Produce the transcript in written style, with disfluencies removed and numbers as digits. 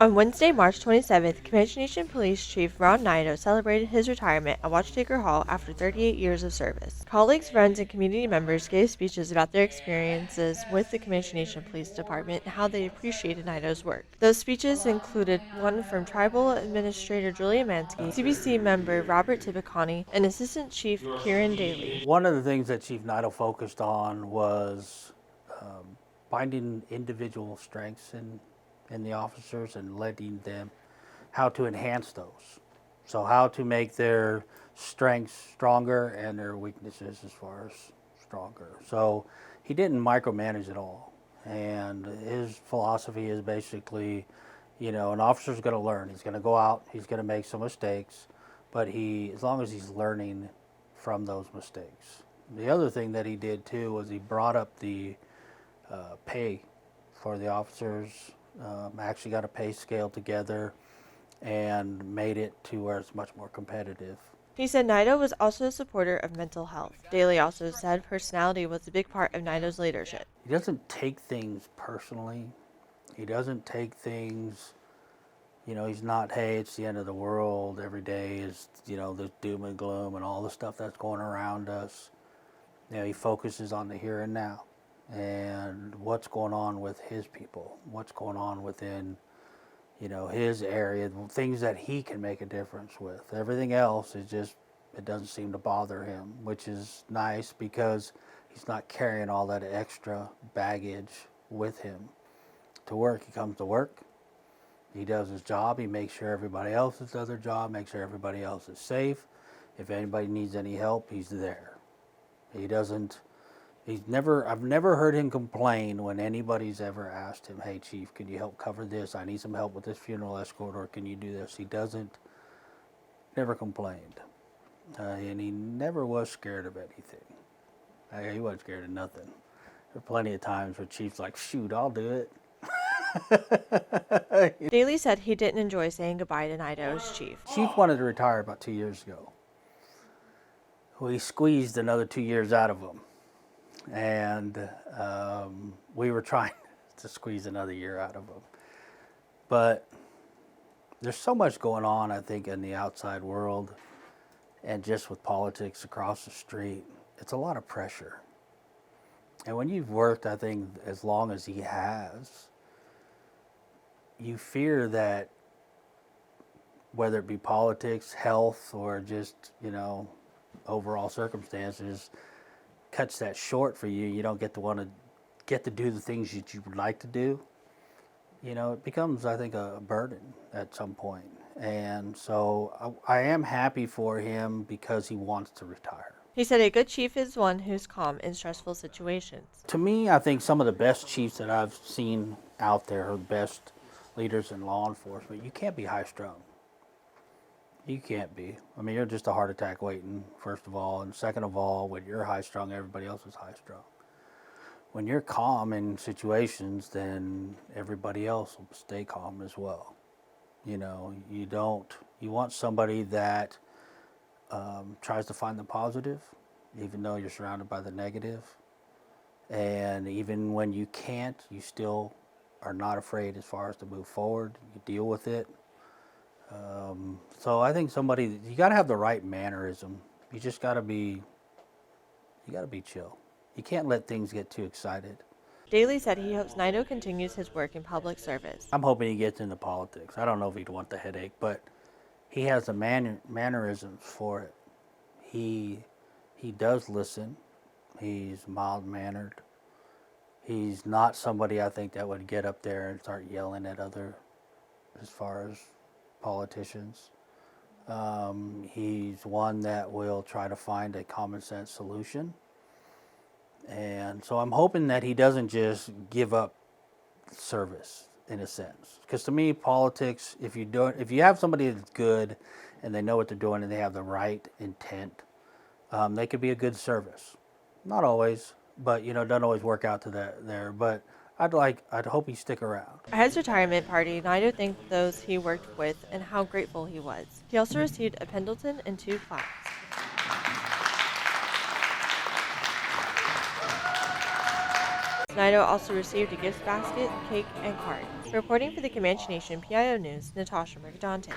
On Wednesday, March 27th, Comanche Nation Police Chief Ron Niedo celebrated his retirement at Watchetaker Hall after 38 years of service. Colleagues, friends, and community members gave speeches about their experiences with the Comanche Nation Police Department and how they appreciated Nido's work. Those speeches included one from Tribal Administrator Julia Mansky, CBC member Robert Tibicani, and Assistant Chief Kieran Daly. One of the things that Chief Niedo focused on was finding individual strengths in the officers and letting them how to enhance those. So how to make their strengths stronger and their weaknesses as far as stronger. So he didn't micromanage at all. And his philosophy is basically, an officer's going to learn. He's going to go out, he's going to make some mistakes, but as long as he's learning from those mistakes. The other thing that he did too was he brought up the pay for the officers. Actually got a pay scale together and made it to where it's much more competitive. He said Niedo was also a supporter of mental health. Daly also said personality was a big part of Nido's leadership. He doesn't take things personally. He doesn't take things, he's not, hey, it's the end of the world. Every day is, there's doom and gloom and all the stuff that's going around us. He focuses on the here and now. And what's going on with his people, what's going on within, his area, things that he can make a difference with. Everything else is just, it doesn't seem to bother him, which is nice because he's not carrying all that extra baggage with him to work. He comes to work, he does his job, he makes sure everybody else does their job, makes sure everybody else is safe. If anybody needs any help, he's there. I've never heard him complain when anybody's ever asked him, hey, Chief, could you help cover this? I need some help with this funeral escort, or can you do this? He never complained. And he never was scared of anything. He wasn't scared of nothing. There were plenty of times where Chief's like, shoot, I'll do it. Daly said he didn't enjoy saying goodbye to Nido as chief. Chief wanted to retire about 2 years ago. We squeezed another 2 years out of him. And we were trying to squeeze another year out of him. But there's so much going on, I think, in the outside world and just with politics across the street. It's a lot of pressure. And when you've worked, I think, as long as he has, you fear that whether it be politics, health, or just, overall circumstances, cuts that short for you. You don't get to do the things that you would like to do. It becomes, I think, a burden at some point. And so I am happy for him because he wants to retire. He said a good chief is one who's calm in stressful situations. To me, I think some of the best chiefs that I've seen out there are the best leaders in law enforcement. You can't be high-strung. You can't be. I mean, you're just a heart attack waiting, first of all. And second of all, when you're high-strung, everybody else is high-strung. When you're calm in situations, then everybody else will stay calm as well. You want somebody that tries to find the positive, even though you're surrounded by the negative. And even when you can't, you still are not afraid as far as to move forward. You deal with it. So I think you got to have the right mannerism. You just got to be chill. You can't let things get too excited. Daly said he hopes Nido continues his work in public service. I'm hoping he gets into politics. I don't know if he'd want the headache, but he has the mannerisms for it. He does listen. He's mild-mannered. He's not somebody, I think, that would get up there and start yelling at as far as politicians. He's one that will try to find a common sense solution. And so I'm hoping that he doesn't just give up service in a sense. Because to me, politics, if you have somebody that's good and they know what they're doing and they have the right intent, they could be a good service. Not always, but it doesn't always work out to that there. But I'd hope he stick around. At his retirement party, Nido thanked those he worked with and how grateful he was. He also received a Pendleton and 2 plaques. Niedo also received a gift basket, cake, and card. Reporting for the Comanche Nation PIO News, Natasha Mercadante.